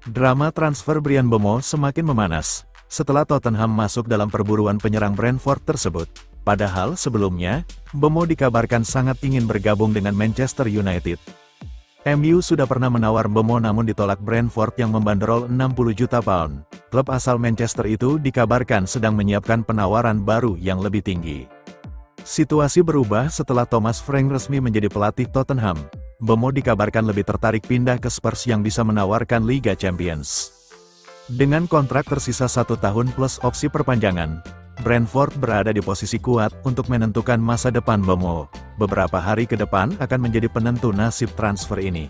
Drama transfer Bryan Mbeumo semakin memanas, setelah Tottenham masuk dalam perburuan penyerang Brentford tersebut. Padahal sebelumnya, Mbeumo dikabarkan sangat ingin bergabung dengan Manchester United. MU sudah pernah menawar Mbeumo namun ditolak Brentford yang membanderol 60 juta pound. Klub asal Manchester itu dikabarkan sedang menyiapkan penawaran baru yang lebih tinggi. Situasi berubah setelah Thomas Frank resmi menjadi pelatih Tottenham. Mbeumo dikabarkan lebih tertarik pindah ke Spurs yang bisa menawarkan Liga Champions. Dengan kontrak tersisa 1 tahun plus opsi perpanjangan, Brentford berada di posisi kuat untuk menentukan masa depan Mbeumo. Beberapa hari ke depan akan menjadi penentu nasib transfer ini.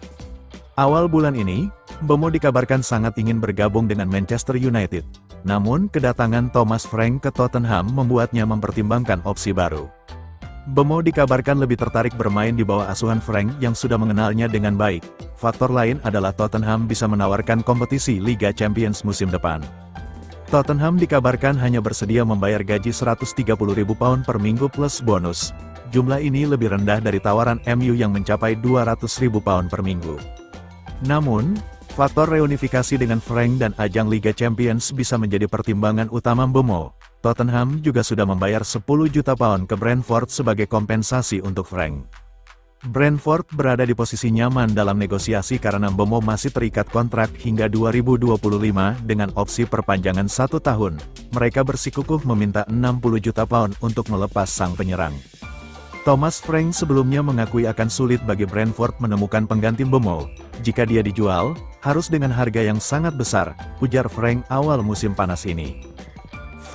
Awal bulan ini, Mbeumo dikabarkan sangat ingin bergabung dengan Manchester United. Namun, kedatangan Thomas Frank ke Tottenham membuatnya mempertimbangkan opsi baru. Mbeumo dikabarkan lebih tertarik bermain di bawah asuhan Frank yang sudah mengenalnya dengan baik. Faktor lain adalah Tottenham bisa menawarkan kompetisi Liga Champions musim depan. Tottenham dikabarkan hanya bersedia membayar gaji 130.000 pound per minggu plus bonus. Jumlah ini lebih rendah dari tawaran MU yang mencapai 200.000 pound per minggu. Namun, faktor reunifikasi dengan Frank dan ajang Liga Champions bisa menjadi pertimbangan utama Mbeumo. Tottenham juga sudah membayar 10 juta pound ke Brentford sebagai kompensasi untuk Frank. Brentford berada di posisi nyaman dalam negosiasi karena Mbeumo masih terikat kontrak hingga 2025 dengan opsi perpanjangan 1 tahun. Mereka bersikukuh meminta 60 juta pound untuk melepas sang penyerang. Thomas Frank sebelumnya mengakui akan sulit bagi Brentford menemukan pengganti Mbeumo. Jika dia dijual, harus dengan harga yang sangat besar, ujar Frank awal musim panas ini.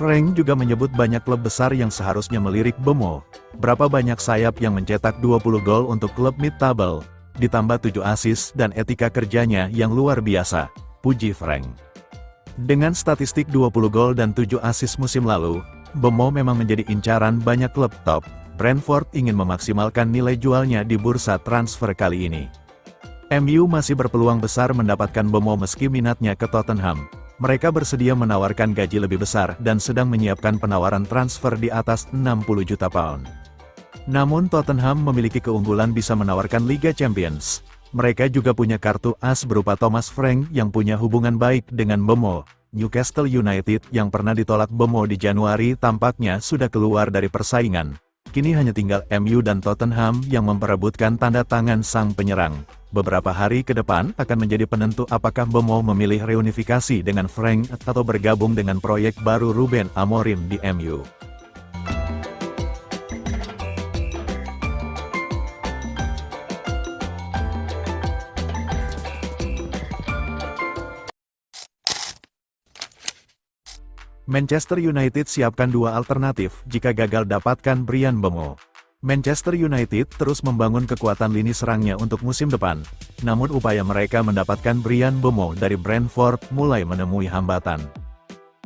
Frank juga menyebut banyak klub besar yang seharusnya melirik Mbeumo. Berapa banyak sayap yang mencetak 20 gol untuk klub mid-table, ditambah 7 assist dan etika kerjanya yang luar biasa, puji Frank. Dengan statistik 20 gol dan 7 assist musim lalu, Mbeumo memang menjadi incaran banyak klub top. Brentford ingin memaksimalkan nilai jualnya di bursa transfer kali ini. MU masih berpeluang besar mendapatkan Mbeumo meski minatnya ke Tottenham. Mereka bersedia menawarkan gaji lebih besar dan sedang menyiapkan penawaran transfer di atas 60 juta pound. Namun Tottenham memiliki keunggulan bisa menawarkan Liga Champions. Mereka juga punya kartu as berupa Thomas Frank yang punya hubungan baik dengan Mbeumo. Newcastle United yang pernah ditolak Mbeumo di Januari tampaknya sudah keluar dari persaingan. Kini hanya tinggal MU dan Tottenham yang memperebutkan tanda tangan sang penyerang. Beberapa hari ke depan akan menjadi penentu apakah Mbeumo memilih reunifikasi dengan Frank atau bergabung dengan proyek baru Ruben Amorim di MU. Manchester United siapkan 2 alternatif jika gagal dapatkan Bryan Mbeumo. Manchester United terus membangun kekuatan lini serangnya untuk musim depan, namun upaya mereka mendapatkan Bryan Mbeumo dari Brentford mulai menemui hambatan.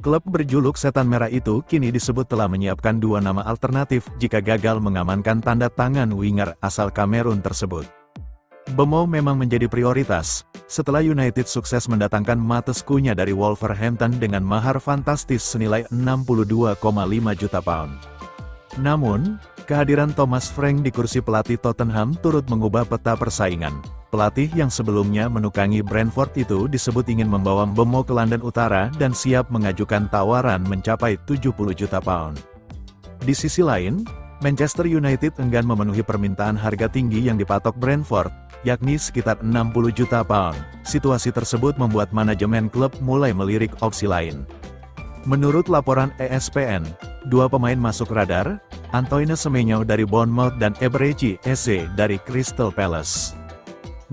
Klub berjuluk Setan Merah itu kini disebut telah menyiapkan 2 nama alternatif jika gagal mengamankan tanda tangan winger asal Kamerun tersebut. Mbeumo memang menjadi prioritas, setelah United sukses mendatangkan Matheus Cunha dari Wolverhampton dengan mahar fantastis senilai 62,5 juta pound. Namun, kehadiran Thomas Frank di kursi pelatih Tottenham turut mengubah peta persaingan. Pelatih yang sebelumnya menukangi Brentford itu disebut ingin membawa Mbeumo ke London Utara dan siap mengajukan tawaran mencapai 70 juta pound. Di sisi lain, Manchester United enggan memenuhi permintaan harga tinggi yang dipatok Brentford, yakni sekitar 60 juta pound. Situasi tersebut membuat manajemen klub mulai melirik opsi lain. Menurut laporan ESPN, 2 pemain masuk radar, Antoine Semenyo dari Bournemouth dan Eberechi Eze dari Crystal Palace.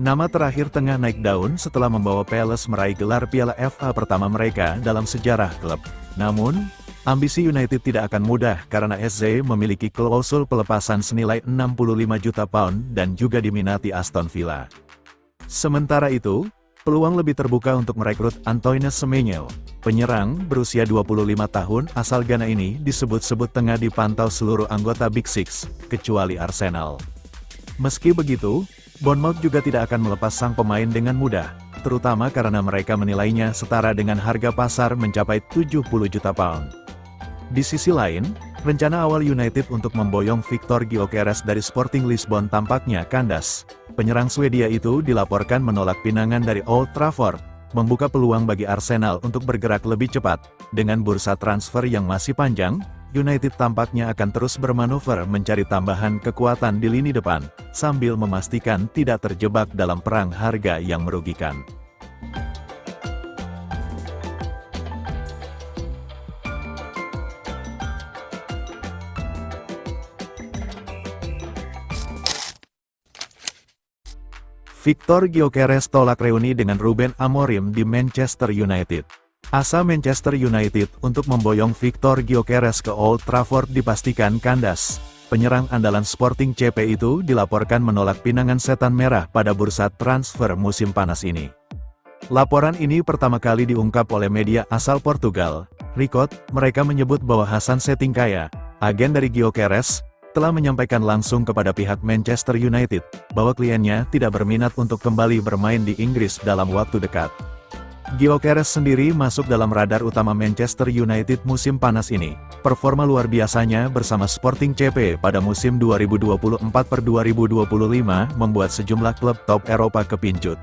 Nama terakhir tengah naik daun setelah membawa Palace meraih gelar Piala FA pertama mereka dalam sejarah klub. Namun, ambisi United tidak akan mudah karena Eze memiliki klausul pelepasan senilai 65 juta pound dan juga diminati Aston Villa. Sementara itu, peluang lebih terbuka untuk merekrut Antoine Semenyo. Penyerang berusia 25 tahun asal Ghana ini disebut-sebut tengah dipantau seluruh anggota Big Six, kecuali Arsenal. Meski begitu, Bournemouth juga tidak akan melepas sang pemain dengan mudah, terutama karena mereka menilainya setara dengan harga pasar mencapai 70 juta pound. Di sisi lain, rencana awal United untuk memboyong Victor Gyökeres dari Sporting Lisbon tampaknya kandas. Penyerang Swedia itu dilaporkan menolak pinangan dari Old Trafford. membuka peluang bagi Arsenal untuk bergerak lebih cepat. Dengan bursa transfer yang masih panjang, United tampaknya akan terus bermanuver mencari tambahan kekuatan di lini depan, sambil memastikan tidak terjebak dalam perang harga yang merugikan. Victor Gyökeres tolak reuni dengan Ruben Amorim di Manchester United. Asa Manchester United untuk memboyong Victor Gyökeres ke Old Trafford dipastikan kandas. Penyerang andalan Sporting CP itu dilaporkan menolak pinangan setan merah pada bursa transfer musim panas ini. Laporan ini pertama kali diungkap oleh media asal Portugal. Record, mereka menyebut bahwa Hasan Setinkaya, agen dari Gyökeres, telah menyampaikan langsung kepada pihak Manchester United, bahwa kliennya tidak berminat untuk kembali bermain di Inggris dalam waktu dekat. Gyökeres sendiri masuk dalam radar utama Manchester United musim panas ini. Performa luar biasanya bersama Sporting CP pada musim 2024-2025 membuat sejumlah klub top Eropa kepincut.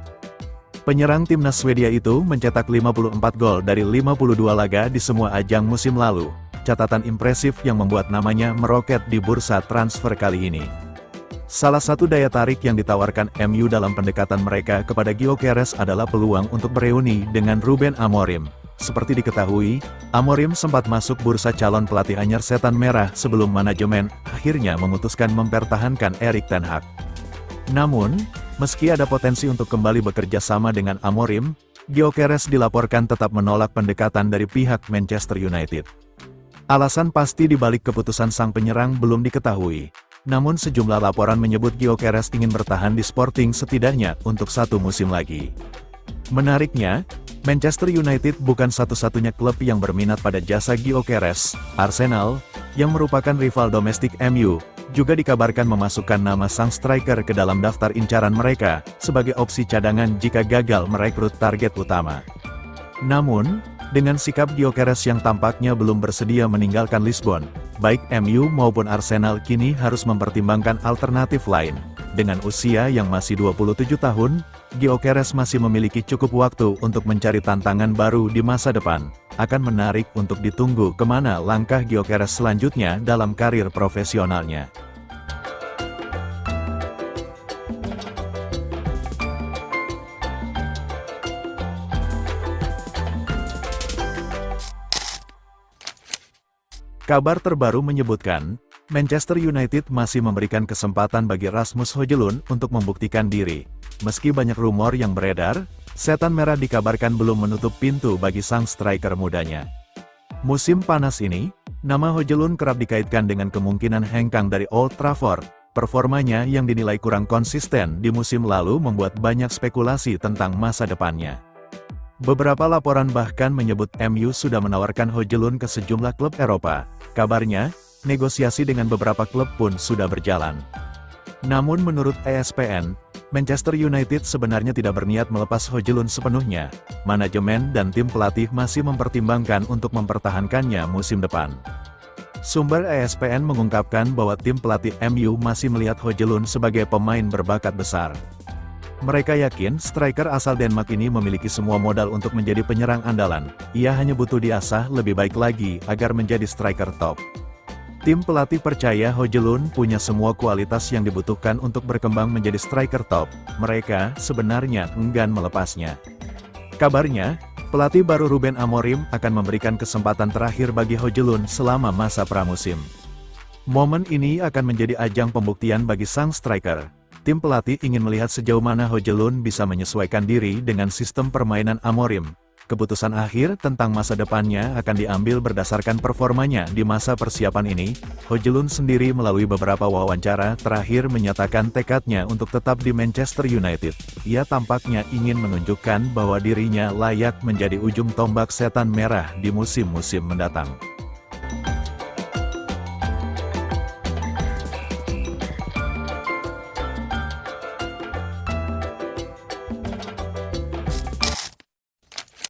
Penyerang timnas Swedia itu mencetak 54 gol dari 52 laga di semua ajang musim lalu. Catatan impresif yang membuat namanya meroket di bursa transfer kali ini. Salah satu daya tarik yang ditawarkan MU dalam pendekatan mereka kepada Gyökeres adalah peluang untuk bereuni dengan Ruben Amorim. Seperti diketahui, Amorim sempat masuk bursa calon pelatih anyar setan merah sebelum manajemen akhirnya memutuskan mempertahankan Erik ten Hag. Namun, meski ada potensi untuk kembali bekerja sama dengan Amorim, Gyökeres dilaporkan tetap menolak pendekatan dari pihak Manchester United. Alasan pasti di balik keputusan sang penyerang belum diketahui. Namun sejumlah laporan menyebut Gyökeres ingin bertahan di Sporting setidaknya untuk 1 musim lagi. Menariknya, Manchester United bukan satu-satunya klub yang berminat pada jasa Gyökeres. Arsenal, yang merupakan rival domestik MU, juga dikabarkan memasukkan nama sang striker ke dalam daftar incaran mereka, sebagai opsi cadangan jika gagal merekrut target utama. Namun, dengan sikap Gyökeres yang tampaknya belum bersedia meninggalkan Lisbon, baik MU maupun Arsenal kini harus mempertimbangkan alternatif lain. Dengan usia yang masih 27 tahun, Gyökeres masih memiliki cukup waktu untuk mencari tantangan baru di masa depan. Akan menarik untuk ditunggu kemana langkah Gyökeres selanjutnya dalam karir profesionalnya. Kabar terbaru menyebutkan, Manchester United masih memberikan kesempatan bagi Rasmus Højlund untuk membuktikan diri. Meski banyak rumor yang beredar, setan merah dikabarkan belum menutup pintu bagi sang striker mudanya. Musim panas ini, nama Højlund kerap dikaitkan dengan kemungkinan hengkang dari Old Trafford. Performanya yang dinilai kurang konsisten di musim lalu membuat banyak spekulasi tentang masa depannya. Beberapa laporan bahkan menyebut MU sudah menawarkan Højlund ke sejumlah klub Eropa. Kabarnya, negosiasi dengan beberapa klub pun sudah berjalan. Namun menurut ESPN, Manchester United sebenarnya tidak berniat melepas Højlund sepenuhnya. Manajemen dan tim pelatih masih mempertimbangkan untuk mempertahankannya musim depan. Sumber ESPN mengungkapkan bahwa tim pelatih MU masih melihat Højlund sebagai pemain berbakat besar. Mereka yakin striker asal Denmark ini memiliki semua modal untuk menjadi penyerang andalan. Ia hanya butuh diasah lebih baik lagi agar menjadi striker top. Tim pelatih percaya Højlund punya semua kualitas yang dibutuhkan untuk berkembang menjadi striker top. Mereka sebenarnya enggan melepasnya. Kabarnya, pelatih baru Ruben Amorim akan memberikan kesempatan terakhir bagi Højlund selama masa pramusim. Momen ini akan menjadi ajang pembuktian bagi sang striker. Tim pelatih ingin melihat sejauh mana Højlund bisa menyesuaikan diri dengan sistem permainan Amorim. Keputusan akhir tentang masa depannya akan diambil berdasarkan performanya di masa persiapan ini. Højlund sendiri melalui beberapa wawancara terakhir menyatakan tekadnya untuk tetap di Manchester United. Ia tampaknya ingin menunjukkan bahwa dirinya layak menjadi ujung tombak setan merah di musim-musim mendatang.